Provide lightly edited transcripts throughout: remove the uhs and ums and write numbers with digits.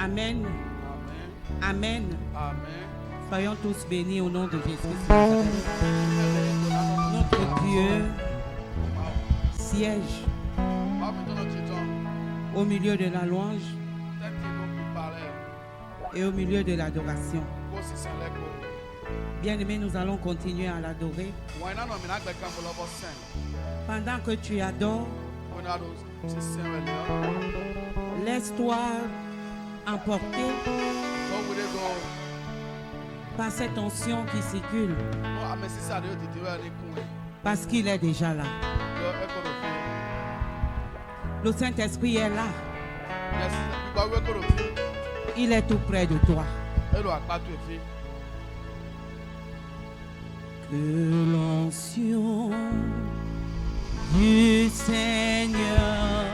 Amen. Amen. Amen. Amen. Soyons tous bénis au nom de Jésus. Notre Dieu siège au milieu de la louange et au milieu de l'adoration. Bien-aimés, nous allons continuer à l'adorer. Pendant que tu adores, laisse-toi emporter par cette onction qui circule. Parce qu'il est déjà là. Le Saint-Esprit est là. Il est tout près de toi. Que l'onction du Seigneur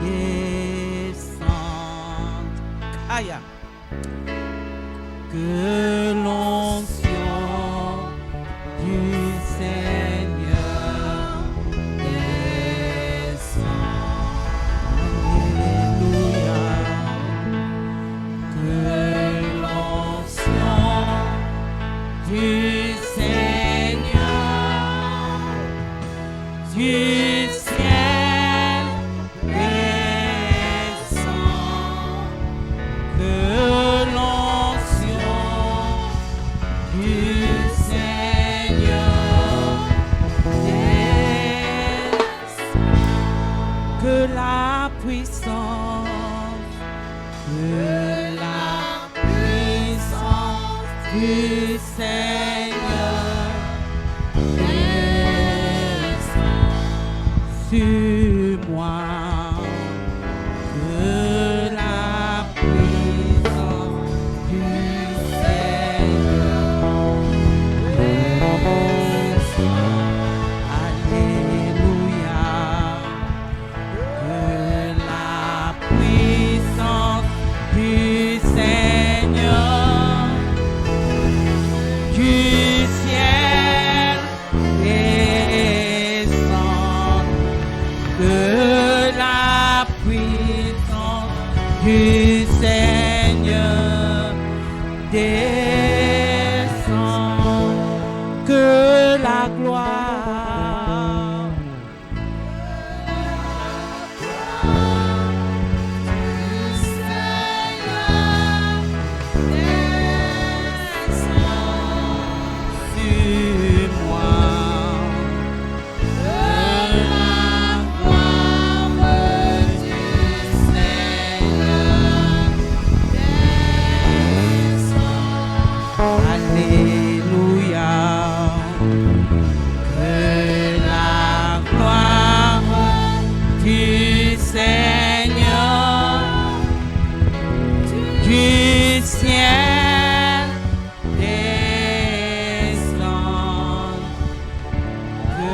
descende. Aïe. Que l'onction du Seigneur descende. Alléluia. Que l'onction du Seigneur du ciel descend. Que l'onction du Seigneur descend. Que la puissance du Seigneur sur moi. Que la puissance du Seigneur descend. Alléluia. Que la puissance du Seigneur du ciel descend. Que la puissance du Seigneur descend. Que la gloire du Seigneur descend sur moi. Que la gloire du Seigneur descend. Alléluia. Que la gloire du Seigneur du ciel descend. Que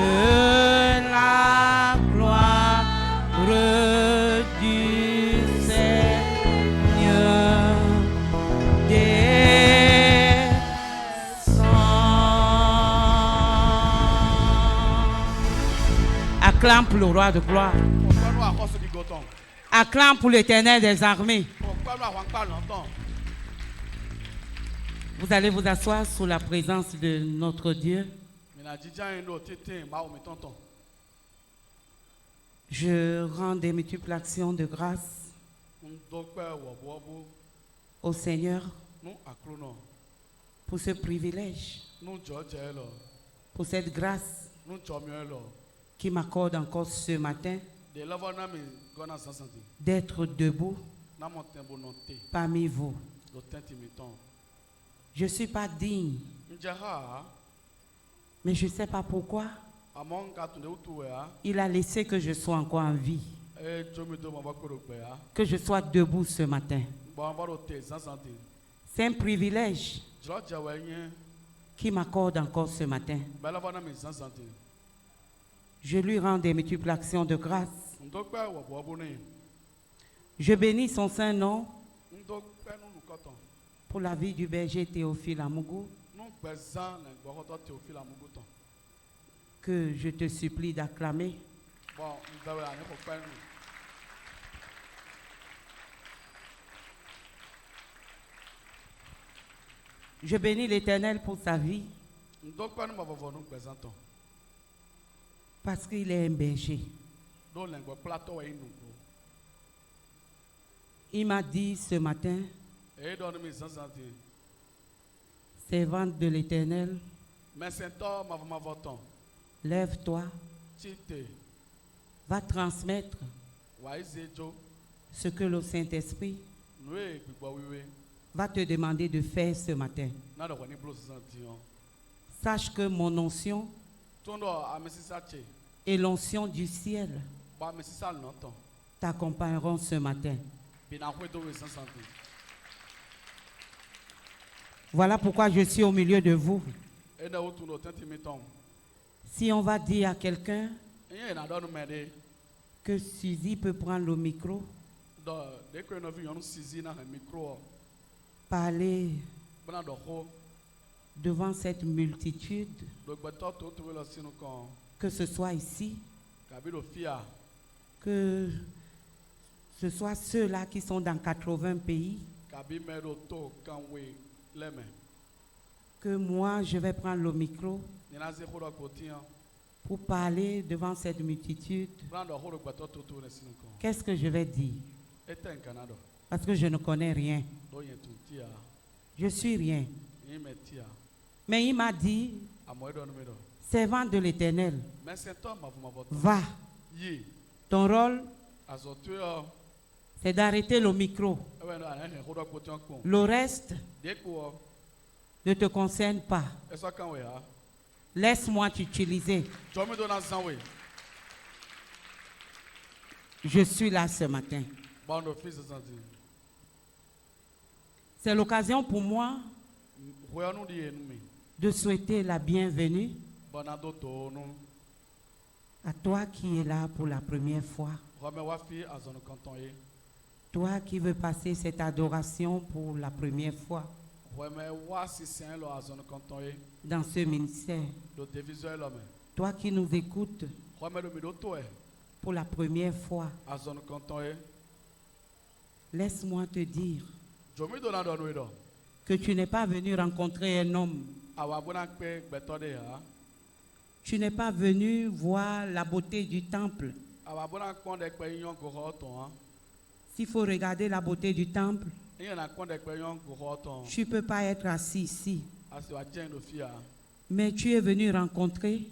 la gloire du Seigneur descend. Acclame pour le roi de gloire. Acclame pour l'Éternel des armées. Vous allez vous asseoir sous la présence de notre Dieu. Je rends des multiples actions de grâce au Seigneur pour ce privilège, pour cette grâce qui m'accorde encore ce matin d'être debout parmi vous. Je ne suis pas digne, mais je ne sais pas pourquoi il a laissé que je sois encore en vie, que je sois debout ce matin. C'est un privilège qui m'accorde encore ce matin. Je lui rends des multiples actions de grâce. Je bénis son saint nom pour la vie du berger Théophile Amougou, que je te supplie d'acclamer. Je bénis l'Éternel pour sa vie parce qu'il est un berger. Il m'a dit ce matin, servante de l'Éternel, lève-toi, va transmettre ce que le Saint-Esprit va te demander de faire ce matin. Sache que mon onction et l'onction du ciel t'accompagneront ce matin. Voilà pourquoi je suis au milieu de vous. Si on va dire à quelqu'un que Suzy peut prendre le micro, parler devant cette multitude, que ce soit ici, que ce soit ceux-là qui sont dans 80 pays, que moi je vais prendre le micro pour parler devant cette multitude. Qu'est-ce que je vais dire? Parce que je ne connais rien. Je suis rien. Mais il m'a dit, servant de l'Éternel, va. Ton rôle, c'est d'arrêter le micro. Le reste ne te concerne pas. Laisse-moi t'utiliser. Je suis là ce matin. C'est l'occasion pour moi de souhaiter la bienvenue à toi qui es là pour la première fois. Toi qui veux passer cette adoration pour la première fois dans ce ministère. Toi qui nous écoutes pour la première fois. Laisse-moi te dire que tu n'es pas venu rencontrer un homme. Tu n'es pas venu voir la beauté du temple. S'il faut regarder la beauté du temple, tu ne peux pas être assis ici. Mais tu es venu rencontrer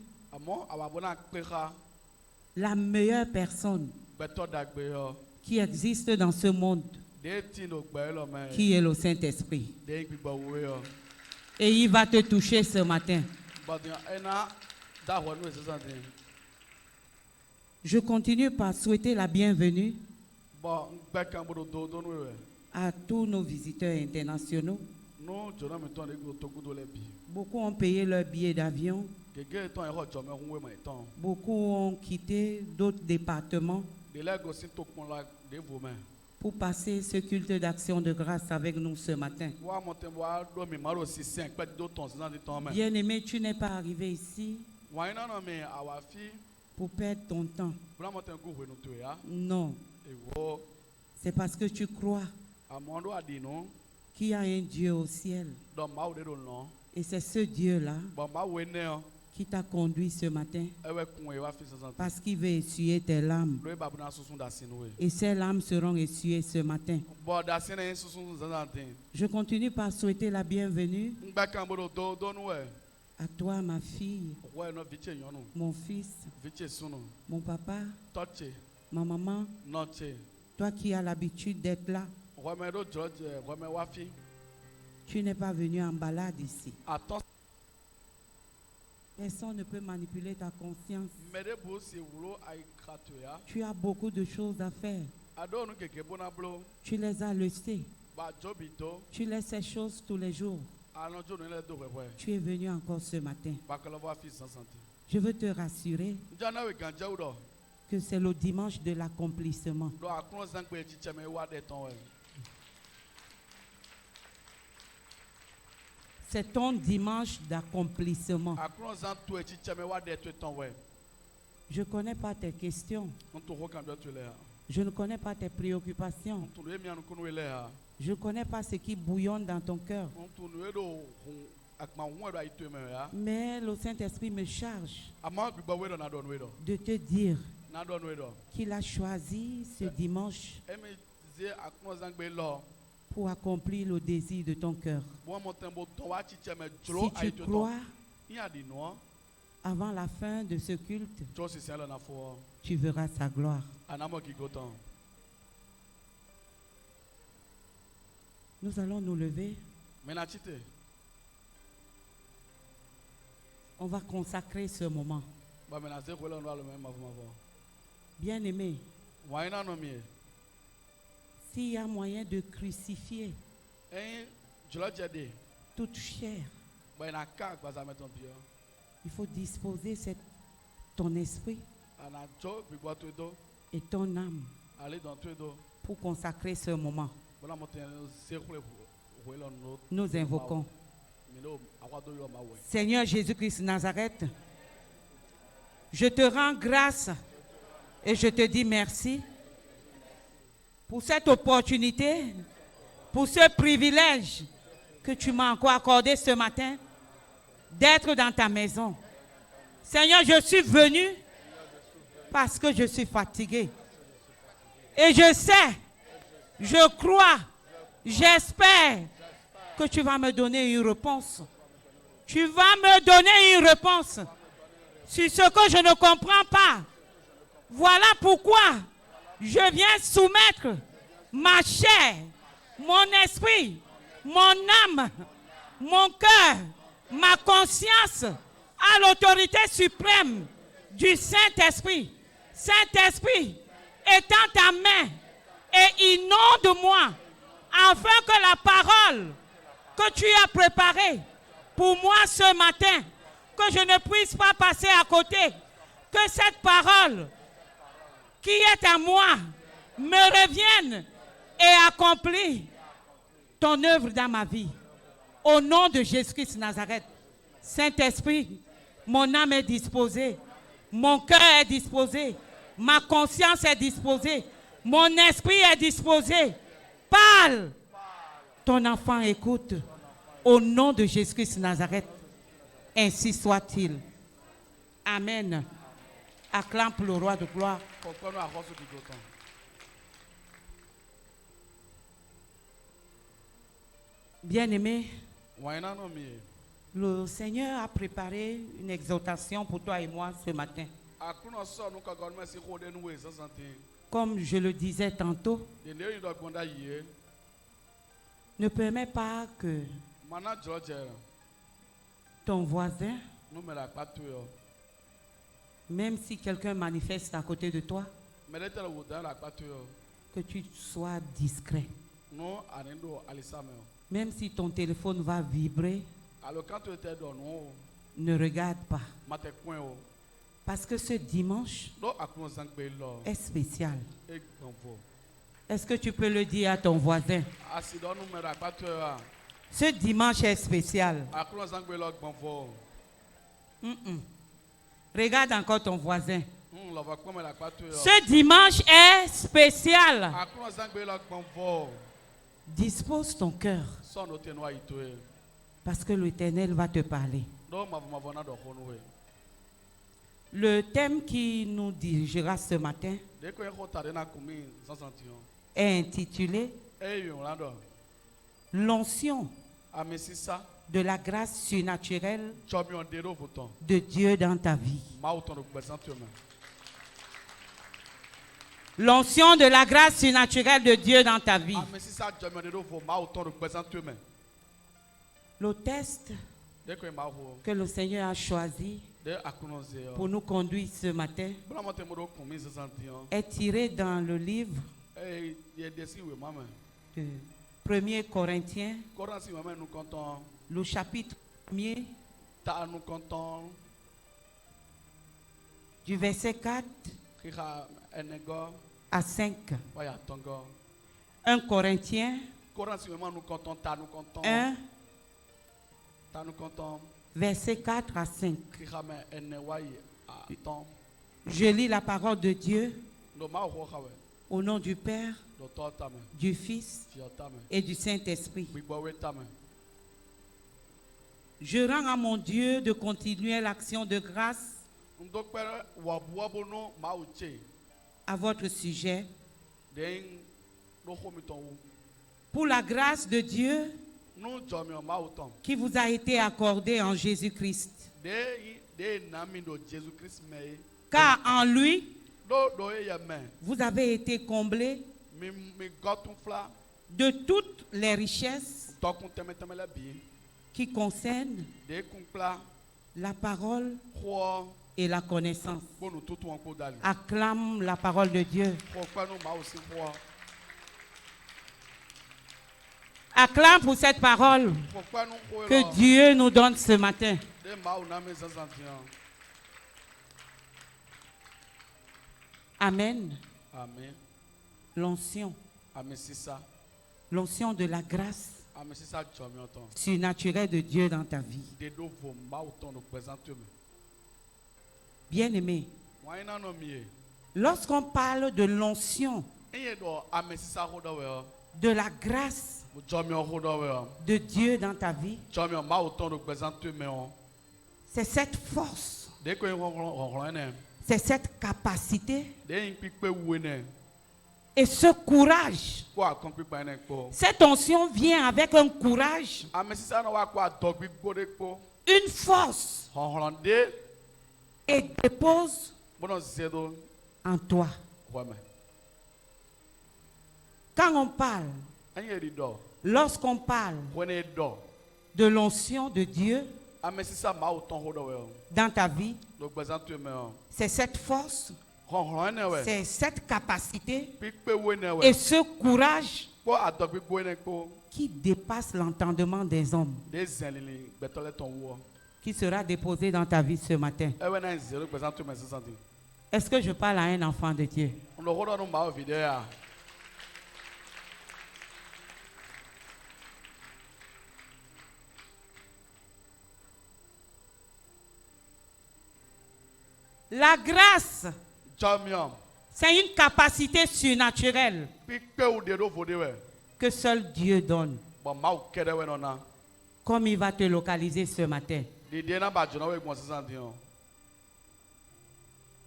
la meilleure personne qui existe dans ce monde, qui est le Saint-Esprit. Et il va te toucher ce matin. Je continue par souhaiter la bienvenue à tous nos visiteurs internationaux. Beaucoup ont payé leur billet d'avion. Beaucoup ont quitté d'autres départements pour passer ce culte d'action de grâce avec nous ce matin. Bien-aimé, tu n'es pas arrivé ici pour perdre ton temps. Non. C'est parce que tu crois qu'il y a un Dieu au ciel. Et c'est ce Dieu-là qui t'a conduit ce matin parce qu'il veut essuyer tes larmes. Et ces larmes seront essuyées ce matin. Je continue par souhaiter la bienvenue à toi, ma fille, mon fils, mon papa, ma maman, toi qui as l'habitude d'être là. Tu n'es pas venu en balade ici. Personne ne peut manipuler ta conscience. Tu as beaucoup de choses à faire. Tu les as laissées. Tu laisses ces choses tous les jours. Tu es venu encore ce matin. Je veux te rassurer que c'est le dimanche de l'accomplissement. C'est ton dimanche d'accomplissement. Je ne connais pas tes questions. Je ne connais pas tes préoccupations. Je ne connais pas ce qui bouillonne dans ton cœur. Mais le Saint-Esprit me charge de te dire qu'il a choisi ce dimanche pour accomplir le désir de ton cœur. Si tu crois, avant la fin de ce culte, tu verras sa gloire. Nous allons nous lever. On va consacrer ce moment. Bien-aimé, s'il y a moyen de crucifier toute chair, il faut disposer ton esprit et ton âme pour consacrer ce moment. Nous invoquons. Seigneur Jésus-Christ Nazareth, je te rends grâce et je te dis merci pour cette opportunité, pour ce privilège que tu m'as encore accordé ce matin d'être dans ta maison. Seigneur, je suis venu parce que je suis fatigué. Et je sais, je crois, j'espère que tu vas me donner une réponse. Tu vas me donner une réponse sur ce que je ne comprends pas. Voilà pourquoi je viens soumettre ma chair, mon esprit, mon âme, mon cœur, ma conscience à l'autorité suprême du Saint-Esprit. Saint-Esprit, étends ta main et inonde-moi afin que la parole que tu as préparée pour moi ce matin, que je ne puisse pas passer à côté, que cette parole qui est à moi me revienne et accomplit ton œuvre dans ma vie. Au nom de Jésus-Christ Nazareth, Saint-Esprit, mon âme est disposée, mon cœur est disposé, ma conscience est disposée, mon esprit est disposé. Parle. Ton enfant écoute. Au nom de Jésus-Christ Nazareth, ainsi soit-il. Amen. Acclame pour le roi de gloire. Bien-aimé, le Seigneur a préparé une exhortation pour toi et moi ce matin. Comme je le disais tantôt, ne permets pas que ton voisin, même si quelqu'un manifeste à côté de toi, que tu sois discret. Même si ton téléphone va vibrer, ne regarde pas. Parce que ce dimanche est spécial. Est-ce que tu peux le dire à ton voisin? Ce dimanche est spécial. Regarde encore ton voisin. Ce dimanche est spécial. Dispose ton cœur. Parce que l'Éternel va te parler. Le thème qui nous dirigera ce matin est intitulé l'onction de la grâce surnaturelle de Dieu dans ta vie. L'onction de la grâce surnaturelle de Dieu dans ta vie. Le test que le Seigneur a choisi pour nous conduire ce matin est tiré dans le livre de 1 Corinthiens, le chapitre 1er, du verset 4 à 5. 1 Corinthiens 1, verset 4 à 5. Je lis la parole de Dieu Au nom du Père, du Fils et du Saint-Esprit. Je rends à mon Dieu de continuer l'action de grâce à votre sujet pour la grâce de Dieu qui vous a été accordée en Jésus-Christ. Car en lui, vous avez été comblés de toutes les richesses qui concernent la parole et la connaissance. Acclame la parole de Dieu. Acclame pour cette parole que Dieu nous donne ce matin. Amen. Amen. L'onction. L'onction de la grâce surnaturelle de Dieu dans ta vie. Bien-aimé, lorsqu'on parle de l'onction, de la grâce de Dieu dans ta vie, c'est cette force, c'est cette capacité et ce courage. Cette onction vient avec un courage, une force et dépose en toi. Quand on parle, lorsqu'on parle de l'onction de Dieu dans ta vie, c'est cette force, c'est cette capacité et ce courage qui dépasse l'entendement des hommes, qui sera déposé dans ta vie ce matin. Est-ce que je parle à un enfant de Dieu? La grâce, c'est une capacité surnaturelle que seul Dieu donne. Comme il va te localiser ce matin.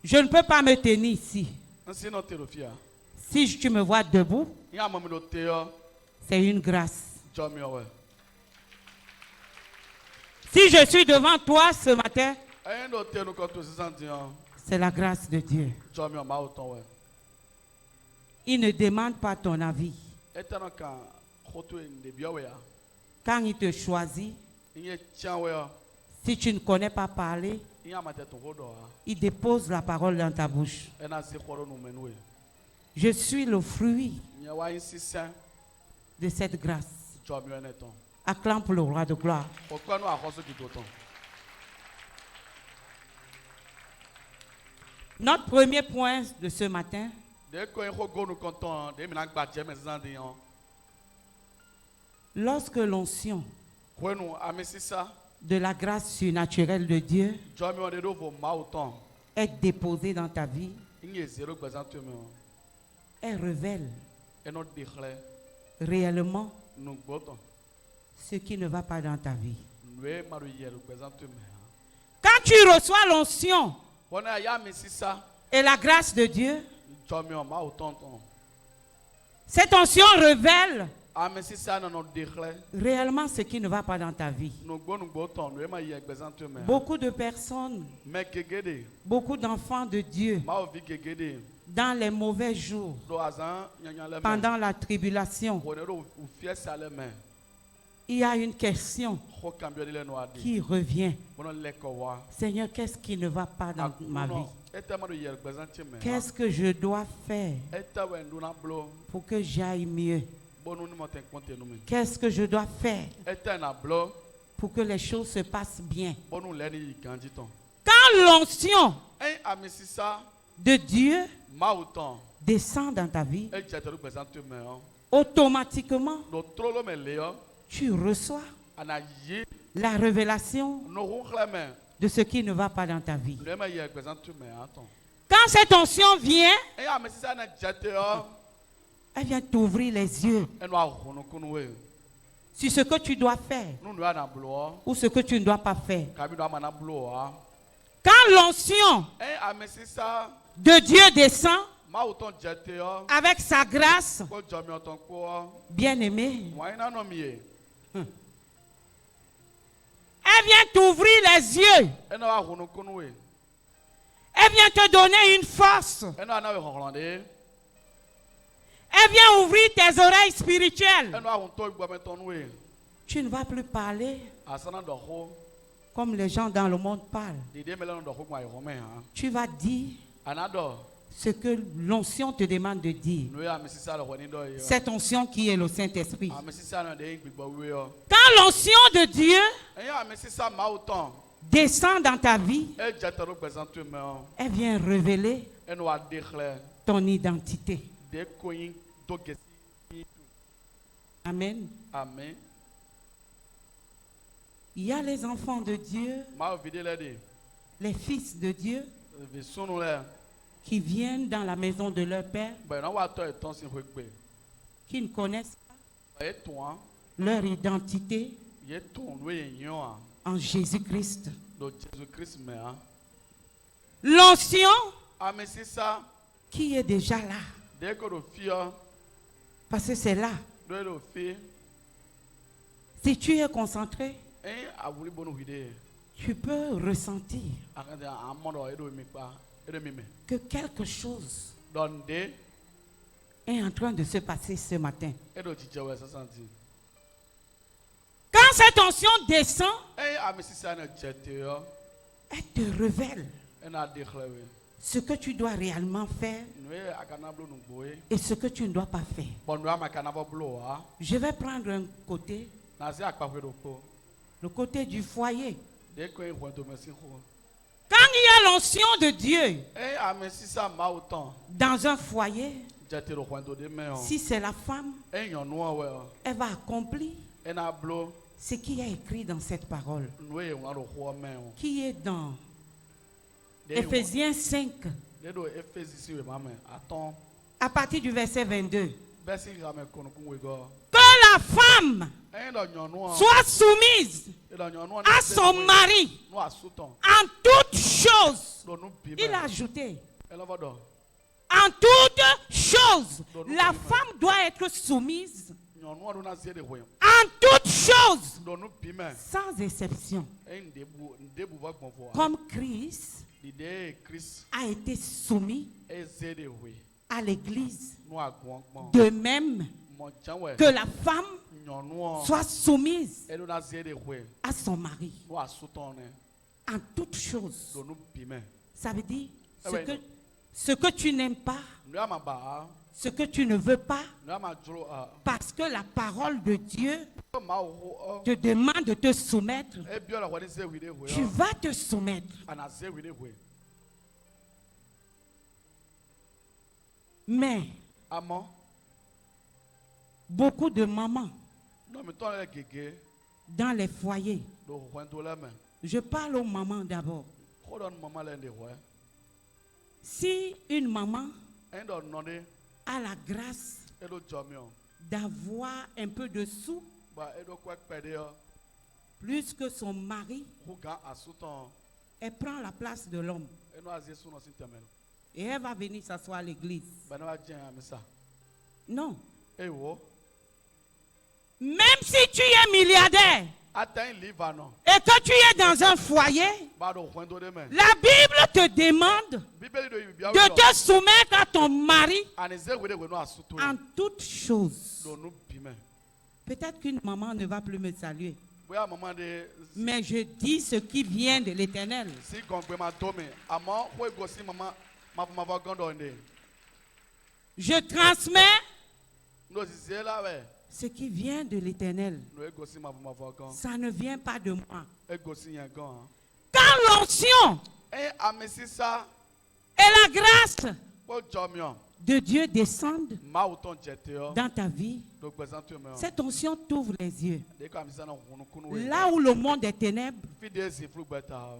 Je ne peux pas me tenir ici. Si tu me vois debout, c'est une grâce. Si je suis devant toi ce matin, c'est la grâce de Dieu. Il ne demande pas ton avis. Quand il te choisit, si tu ne connais pas parler, il dépose la parole dans ta bouche. Je suis le fruit de cette grâce. Acclame pour le roi de gloire. Notre premier point de ce matin, lorsque l'onction de la grâce surnaturelle de Dieu est déposée dans ta vie, elle révèle réellement ce qui ne va pas dans ta vie. Quand tu reçois l'onction et la grâce de Dieu, cette onction révèle réellement ce qui ne va pas dans ta vie. Beaucoup de personnes, beaucoup d'enfants de Dieu, dans les mauvais jours, pendant la tribulation, il y a une question qui revient. Seigneur, qu'est-ce qui ne va pas dans ma vie? Qu'est-ce que je dois faire pour que j'aille mieux? Qu'est-ce que je dois faire pour que les choses se passent bien? Quand l'onction de Dieu descend dans ta vie, automatiquement, tu reçois la révélation de ce qui ne va pas dans ta vie. Quand cette onction vient, elle vient t'ouvrir les yeux sur ce que tu dois faire ou ce que tu ne dois pas faire. Quand l'onction de Dieu descend avec sa grâce, bien-aimé, elle vient t'ouvrir les yeux. Elle vient te donner une force. Elle vient ouvrir tes oreilles spirituelles. Tu ne vas plus parler comme les gens dans le monde parlent. Tu vas dire ce que l'onction te demande de dire. Cette onction qui est le Saint-Esprit. Quand l'onction de Dieu descend dans ta vie, elle vient révéler ton identité. Amen. Amen. Il y a les enfants de Dieu, les fils de Dieu, qui viennent dans la maison de leur père, qui ne connaissent pas leur identité en Jésus-Christ. L'onction qui est déjà là, parce que c'est là. Si tu es concentré, tu peux ressentir que quelque chose est en train de se passer ce matin. Quand cette onction descend, elle te révèle ce que tu dois réellement faire et ce que tu ne dois pas faire. Je vais prendre un côté, le côté du foyer. Quand il y a l'onction de Dieu dans un foyer, si c'est la femme, elle va accomplir ce qui est écrit dans cette parole, qui est dans Éphésiens 5, à partir du verset 22. Que la femme soit soumise à son mari en toutes choses. Il a ajouté, en toutes choses, la femme doit être soumise en toutes choses, sans exception. Comme Christ a été soumis à l'Église, de même que la femme soit soumise à son mari en toutes choses. Ça veut dire ce que tu n'aimes pas, ce que tu ne veux pas, parce que la parole de Dieu te demande de te soumettre, tu vas te soumettre. Mais beaucoup de mamans dans les foyers, je parle aux mamans d'abord. Si une maman a la grâce d'avoir un peu de sous, plus que son mari, elle prend la place de l'homme. Et elle va venir s'asseoir à l'église. Non. Même si tu es milliardaire et que tu es dans un foyer, la Bible te demande de te soumettre à ton mari en toutes choses. Peut-être qu'une maman ne va plus me saluer, mais je dis ce qui vient de l'Éternel. Je transmets ce qui vient de l'Éternel. Ça ne vient pas de moi. Quand l'onction et la grâce de Dieu descende dans ta vie, cette onction t'ouvre les yeux. Là où le monde des ténèbres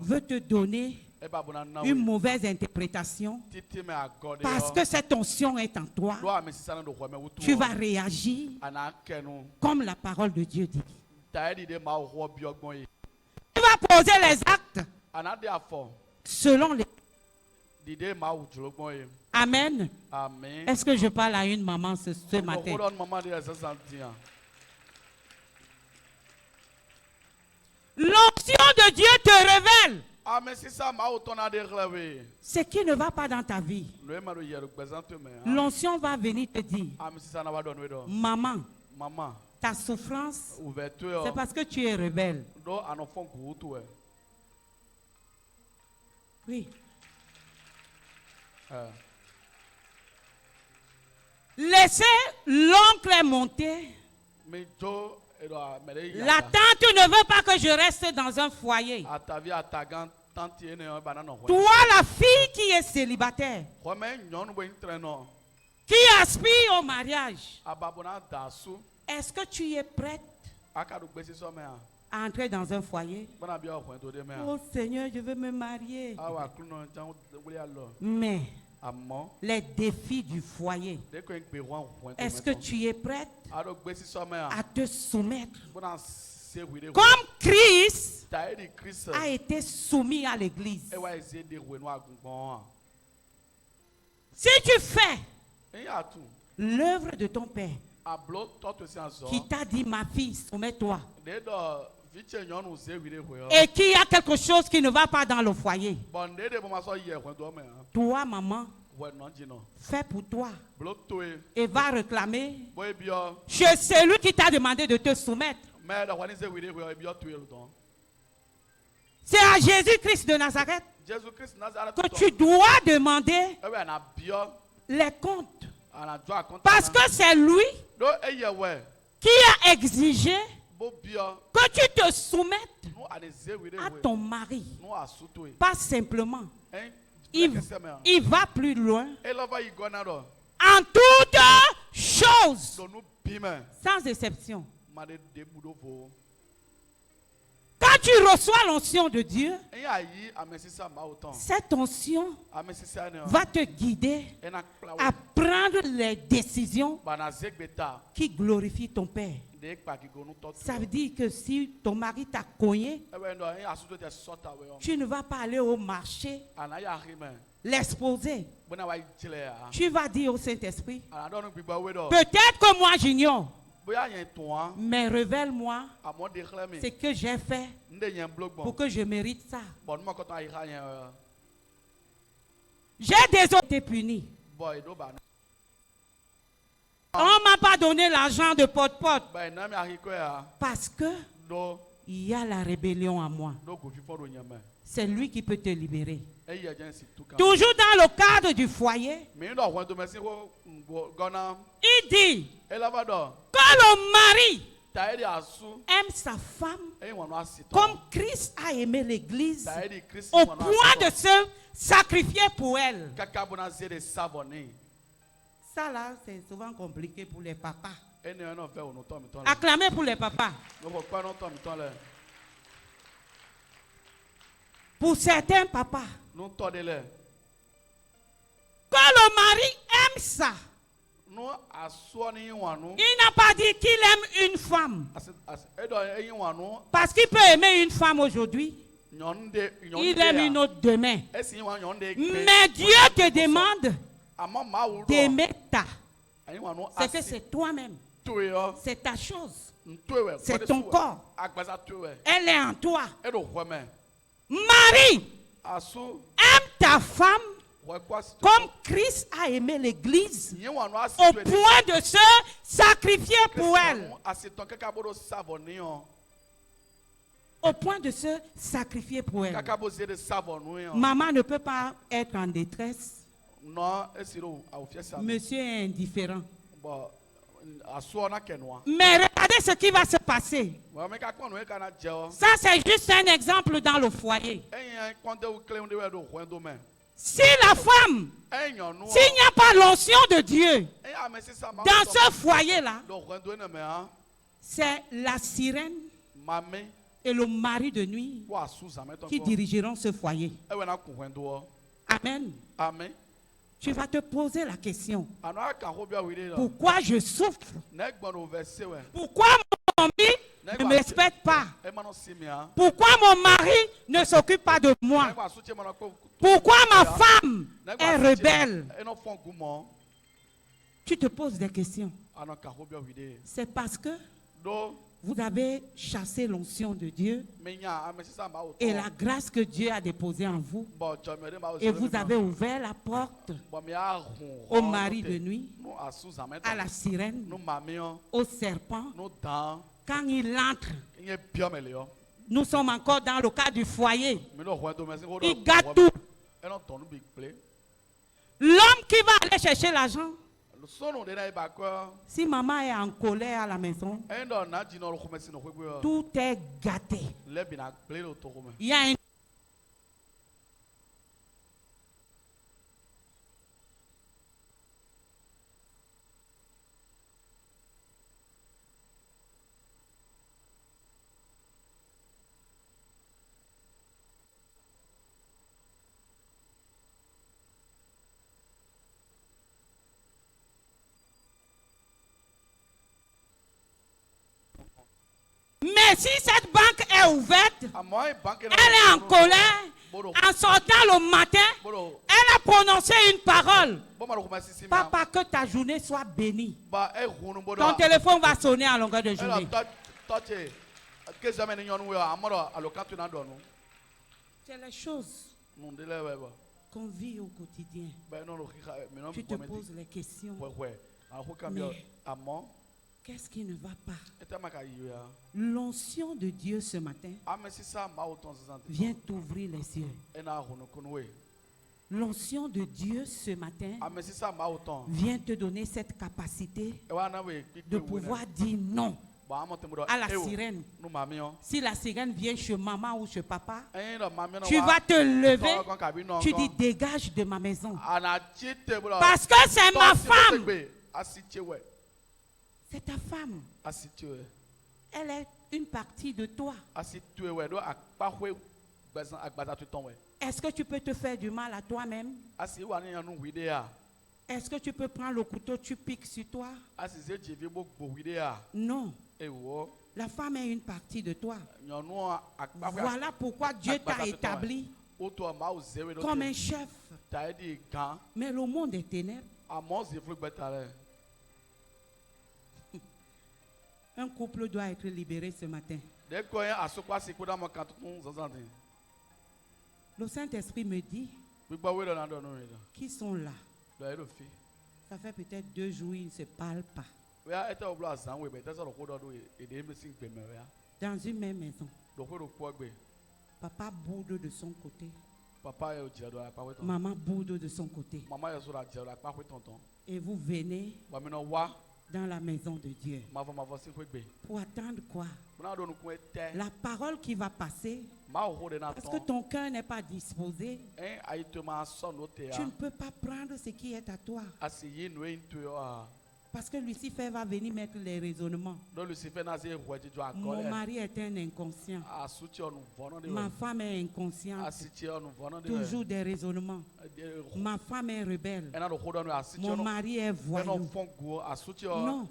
veut te donner une mauvaise interprétation, parce que cette onction est en toi, tu vas réagir comme la parole de Dieu dit. Tu vas poser les actes selon les... Amen. Est-ce que je parle à une maman ce matin? L'onction de Dieu te révèle ce qui ne va pas dans ta vie. L'onction va venir te dire, maman, ta souffrance, c'est parce que tu es rebelle. Oui. Laissez l'oncle monter. La tante ne veut pas que je reste dans un foyer. Toi, la fille qui est célibataire, qui aspire au mariage, est-ce que tu es prête à entrer dans un foyer? Oh Seigneur, je veux me marier. Mais les défis du foyer, est-ce que tu es prête à te soumettre? Comme Christ a été soumis à l'église. Si tu fais l'œuvre de ton père, qui t'a dit, ma fille, soumets-toi, et qu'il y a quelque chose qui ne va pas dans le foyer, toi, maman, fais pour toi et va réclamer chez celui qui t'a demandé de te soumettre. C'est à Jésus-Christ de Nazareth que tu dois demander les comptes. Parce que c'est lui qui a exigé que tu te soumettes à ton mari. Pas simplement. Il va plus loin. En toutes choses, sans exception. Quand tu reçois l'onction de Dieu, cette onction va te guider à prendre les décisions qui glorifient ton Père. Ça veut dire que si ton mari t'a cogné, tu ne vas pas aller au marché l'exposer. Tu vas dire au Saint-Esprit, peut-être que moi j'ignore, mais révèle-moi ce que j'ai fait pour que je mérite ça. J'ai déjà été puni. On ne m'a pas donné l'argent de pote-pote parce que il y a la rébellion en moi. C'est lui qui peut te libérer. Toujours dans le cadre du foyer, il dit que le mari aime sa femme comme Christ a aimé l'église au point de se sacrifier pour elle. Ça là, c'est souvent compliqué pour les papas. Acclamez pour les papas. Pour certains papas, que le mari aime ça. Il n'a pas dit qu'il aime une femme. Parce qu'il peut aimer une femme aujourd'hui. Il aime une autre demain. Mais Dieu te demande d'aimer ta. C'est que c'est toi-même. C'est ta chose. C'est ton corps. Elle est en toi. Marie, aime ta femme comme Christ a aimé l'église au point de se sacrifier pour elle. Au point de se sacrifier pour elle. Maman ne peut pas être en détresse. Monsieur est indifférent. Mais regardez ce qui va se passer. Ça, c'est juste un exemple dans le foyer. Si la femme, s'il n'y a pas l'onction de Dieu dans ce foyer-là, c'est la sirène et le mari de nuit qui dirigeront ce foyer. Amen. Amen. Tu vas te poser la question. Pourquoi je souffre? Pourquoi mon mari ne me respecte pas? Pourquoi mon mari ne s'occupe pas de moi? Pourquoi ma femme est rebelle? Tu te poses des questions. C'est parce que vous avez chassé l'onction de Dieu et la grâce que Dieu a déposée en vous. Et vous avez ouvert la porte au mari de nuit, à la sirène, au serpent. Quand il entre, nous sommes encore dans le cas du foyer. Il gâte tout. L'homme qui va aller chercher l'argent, si maman est en colère à la maison, tout est gâté. Il y a un Mais si cette banque est ouverte, elle est en colère, en sortant le matin, elle a prononcé une parole. Papa, que ta journée soit bénie. Ton téléphone va sonner à longueur de journée. C'est les choses qu'on vit au quotidien. Tu te poses les questions. Mais qu'est-ce qui ne va pas? L'onction de Dieu ce matin vient t'ouvrir les yeux. L'onction de Dieu ce matin vient te donner cette capacité de pouvoir dire non à la sirène. Si la sirène vient chez maman ou chez papa, tu vas te lever, tu dis dégage de ma maison. Parce que c'est ma femme. C'est ta femme. Elle est une partie de toi. Est-ce que tu peux te faire du mal à toi-même? Est-ce que tu peux prendre le couteau, tu piques sur toi? Non. La femme est une partie de toi. Voilà pourquoi Dieu t'a établi comme un chef. Mais le monde est ténèbres. Un couple doit être libéré ce matin. Le Saint-Esprit me dit qu'ils sont là. Ça fait peut-être 2 jours, ils ne se parlent pas. Dans une même maison. Papa boude de son côté. Maman boude de son côté. Et vous venez dans la maison de Dieu. Pour attendre quoi? La parole qui va passer. Parce que ton cœur n'est pas disposé. Tu ne peux pas prendre ce qui est à toi. Parce que Lucifer va venir mettre les raisonnements. Mon mari est un inconscient. Ma femme est inconsciente. Toujours des raisonnements. Ma femme est rebelle. Mon mari est voyou. Non.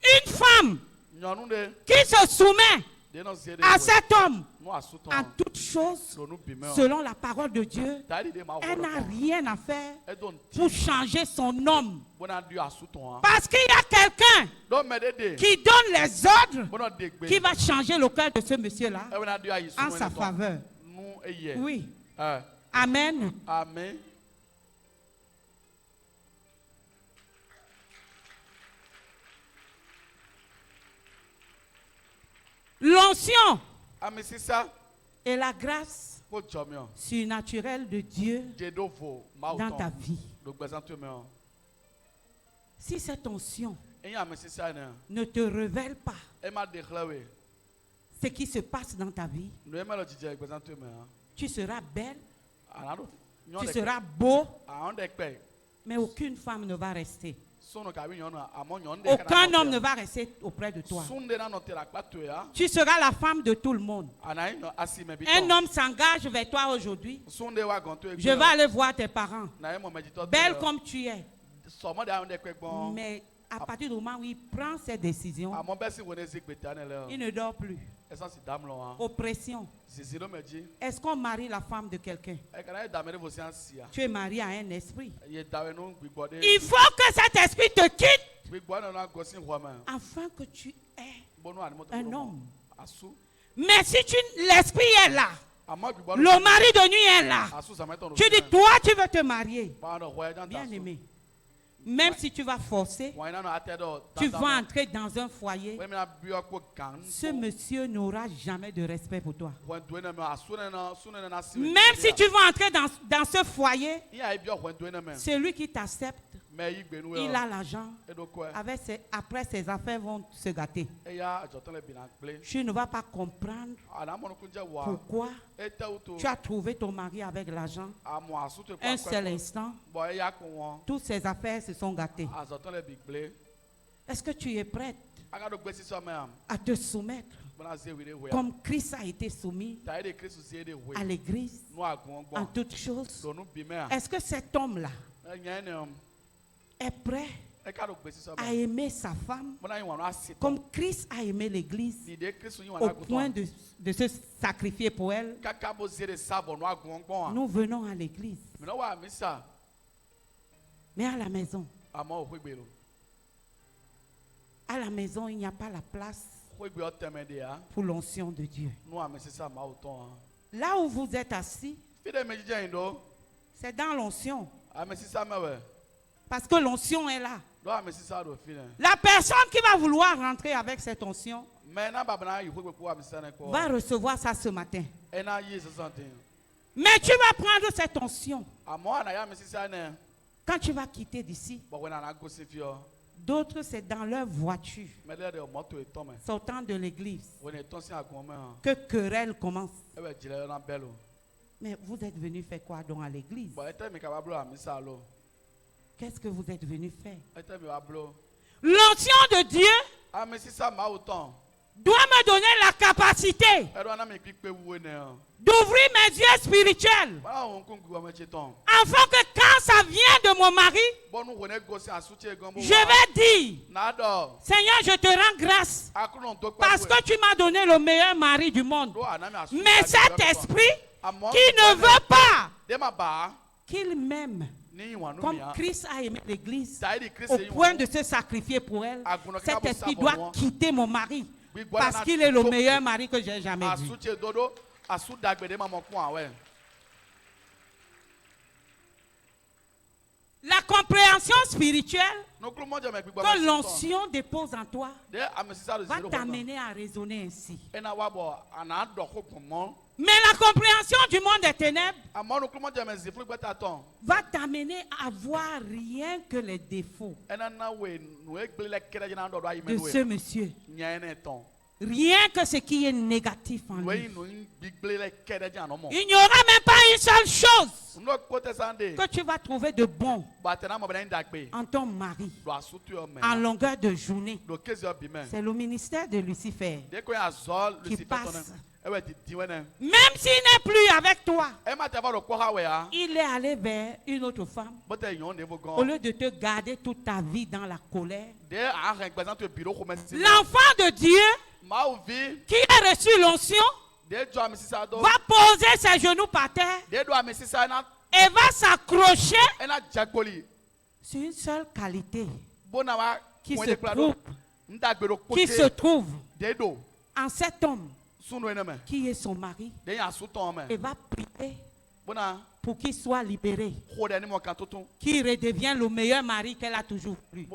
Une femme qui se soumet à cet homme en toutes choses selon la parole de Dieu, elle n'a rien à faire pour changer son homme. Parce qu'il y a quelqu'un qui donne les ordres qui va changer le cœur de ce monsieur-là en sa faveur. Oui. Amen. Amen. L'onction et la grâce surnaturelle de Dieu dans ta vie. Si cette onction ne te révèle pas ce qui se passe dans ta vie, tu seras belle, Tu seras beau, mais aucune femme ne va rester. Aucun homme ne va rester auprès de toi. Tu seras la femme de tout le monde. Un homme s'engage vers toi aujourd'hui. Je vais aller voir tes parents. Belle comme tu es. Mais à partir du moment où il prend ses décisions, il ne dort plus. Oppression. Est-ce qu'on marie la femme de quelqu'un? Tu es marié à un esprit. Il faut que cet esprit te quitte afin que tu aies un homme. Mais si l'esprit est là, le mari de nuit est là, tu dis toi tu veux te marier, bien aimé. Même si tu vas forcer, tu vas entrer dans un foyer, ce monsieur n'aura jamais de respect pour toi. Même si tu vas entrer dans ce foyer, celui qui t'accepte, il a l'argent. Après, ses affaires vont se gâter. Tu ne vas pas comprendre pourquoi tu as trouvé ton mari avec l'argent. Un seul instant, toutes ses affaires se sont gâtées. Est-ce que tu es prête à te soumettre comme Christ a été soumis à l'église en toutes choses? Est-ce que cet homme-là est prêt à aimer sa femme comme Christ a aimé l'église au point de se sacrifier pour elle? Nous venons à l'église, mais à la maison, il n'y a pas la place pour l'onction de Dieu. Là où vous êtes assis, c'est dans l'onction. Parce que l'onction est là. La personne qui va vouloir rentrer avec cette onction va recevoir ça ce matin. Mais tu vas prendre cette onction. Quand tu vas quitter d'ici, d'autres c'est dans leur voiture, sortant de l'église, que querelle commence. Mais vous êtes venu faire quoi donc à l'église? Qu'est-ce que vous êtes venu faire? L'onction de Dieu doit me donner la capacité d'ouvrir mes yeux spirituels afin que quand ça vient de mon mari, je vais dire: Seigneur, je te rends grâce parce que tu m'as donné le meilleur mari du monde. Mais cet esprit qui ne veut pas qu'il m'aime comme Christ a aimé l'église au point de se sacrifier pour elle, cet esprit doit quitter mon mari parce qu'il est le meilleur mari que j'ai jamais vu. La compréhension spirituelle que l'onction dépose en toi va t'amener à raisonner ainsi. Mais la compréhension du monde des ténèbres va t'amener à voir rien que les défauts de ce monsieur. Rien que ce qui est négatif en lui. Il n'y aura même pas une seule chose que tu vas trouver de bon en ton mari en longueur de journée. C'est le ministère de Lucifer qui passe. Même s'il n'est plus avec toi, il est allé vers une autre femme. Au lieu de te garder toute ta vie dans la colère, l'enfant de Dieu qui a reçu l'onction va poser ses genoux par terre et va s'accrocher sur une seule qualité qui se trouve en cet homme qui est son mari, et va prier pour qu'il soit libéré, qu'il redevienne le meilleur mari qu'elle a toujours eu.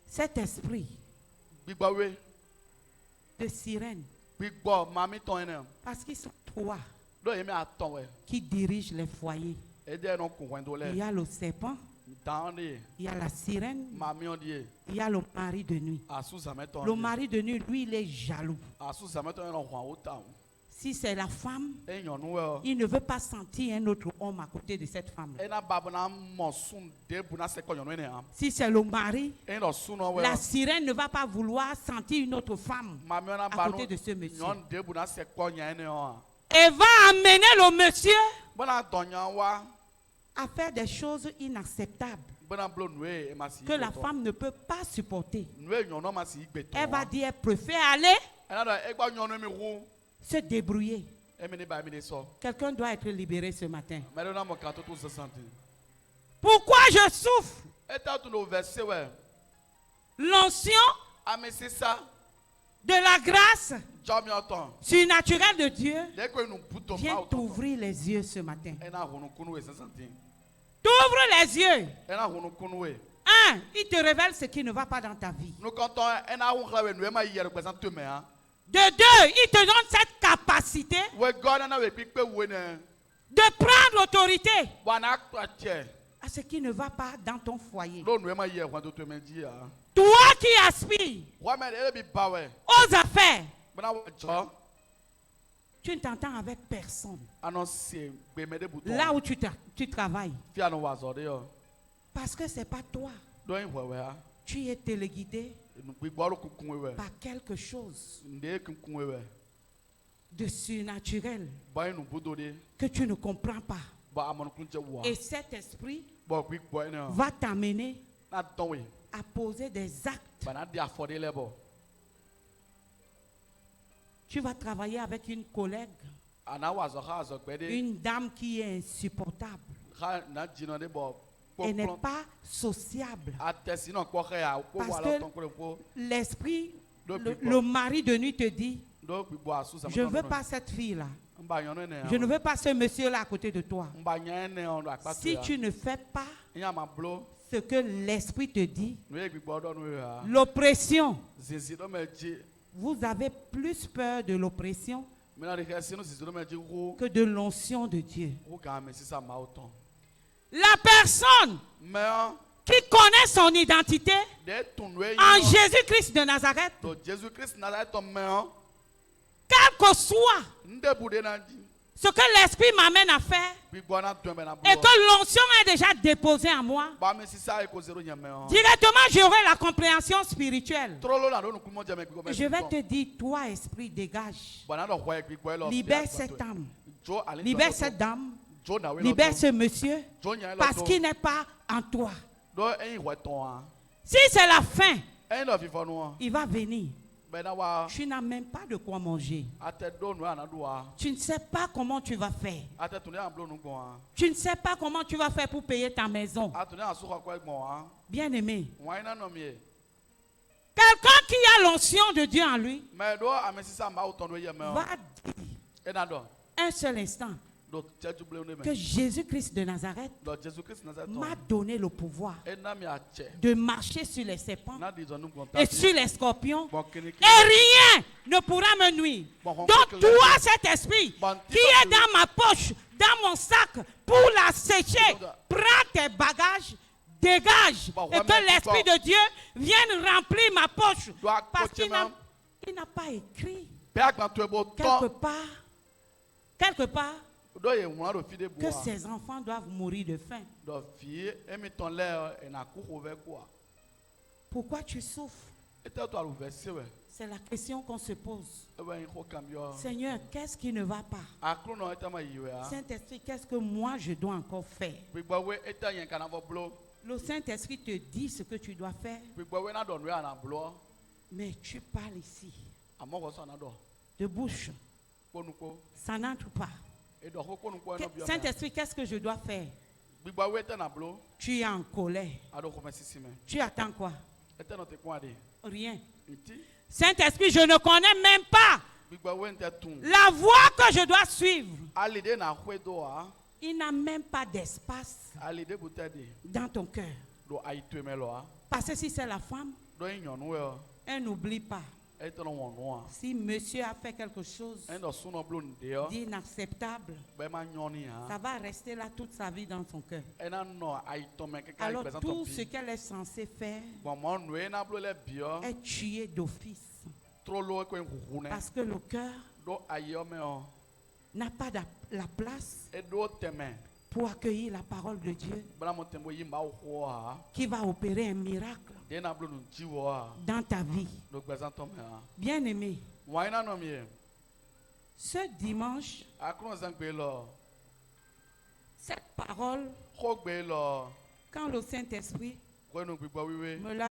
Cet esprit de sirène, parce qu'ils sont trois qui dirigent les foyers. Il y a le serpent, il y a la sirène, il y a le mari de nuit. Le mari de nuit, lui, il est jaloux. Si c'est la femme, il ne veut pas sentir un autre homme à côté de cette femme. Si c'est le mari, la sirène ne va pas vouloir sentir une autre femme à côté de ce monsieur. Et va amener le monsieur à faire des choses inacceptables que la femme ne peut pas supporter. Elle va dire, elle préfère aller se débrouiller. Quelqu'un doit être libéré ce matin. Pourquoi je souffre? L'onction de la grâce surnaturelle de Dieu vient t'ouvrir les yeux ce matin. T'ouvres les yeux. Un, il te révèle ce qui ne va pas dans ta vie. De deux, il te donne cette capacité de prendre l'autorité à ce qui ne va pas dans ton foyer. Toi qui aspires aux affaires, tu ne t'entends avec personne. Là où tu travailles. Parce que ce n'est pas toi. Tu es téléguidé par quelque chose de surnaturel que tu ne comprends pas. Et cet esprit va t'amener à poser des actes. Tu vas travailler avec une collègue, une dame qui est insupportable. Elle n'est pas sociable. Parce que l'esprit, le mari de nuit te dit, je ne veux pas cette fille-là. Je ne veux pas ce monsieur-là à côté de toi. Si tu ne fais pas ce que l'esprit te dit, l'oppression, vous avez plus peur de l'oppression que de l'onction de Dieu. La personne qui connaît son identité en Jésus-Christ de Nazareth, quel que soit ce que l'esprit m'amène à faire et que l'onction est déjà déposée en moi, directement j'aurai la compréhension spirituelle. Je vais te dire, toi esprit, dégage. Libère cette âme. Libère cette dame. Libère ce monsieur parce qu'il n'est pas en toi. Si c'est la faim, il va venir. Tu n'as même pas de quoi manger. Tu ne sais pas comment tu vas faire. Tu ne sais pas comment tu vas faire pour payer ta maison. Bien-aimé, quelqu'un qui a l'onction de Dieu en lui va dire un seul instant que Jésus-Christ de Nazareth m'a donné le pouvoir de marcher sur les serpents et sur les scorpions et rien ne pourra me nuire. Donc toi, cet esprit qui est dans ma poche, dans mon sac pour la sécher, prends tes bagages, dégage et que l'esprit de Dieu vienne remplir ma poche parce qu'il n'a pas écrit quelque part que ses enfants doivent mourir de faim. Pourquoi tu souffres? C'est la question qu'on se pose. Seigneur, qu'est-ce qui ne va pas? Saint-Esprit, qu'est-ce que moi je dois encore faire? Le Saint-Esprit te dit ce que tu dois faire. Mais tu parles ici de bouche. Ça n'entre pas. Saint-Esprit, qu'est-ce que je dois faire? Tu es en colère. Tu attends quoi? Rien. Saint-Esprit, je ne connais même pas la voie que je dois suivre. Il n'a même pas d'espace dans ton cœur. Parce que si c'est la femme, elle n'oublie pas. Si monsieur a fait quelque chose d'inacceptable, ça va rester là toute sa vie dans son cœur. Alors tout ce qu'elle est censée faire est tué d'office. Parce que le cœur n'a pas la place pour accueillir la parole de Dieu qui va opérer un miracle dans ta vie. Bien-aimé, ce dimanche, cette parole, quand le Saint-Esprit me l'a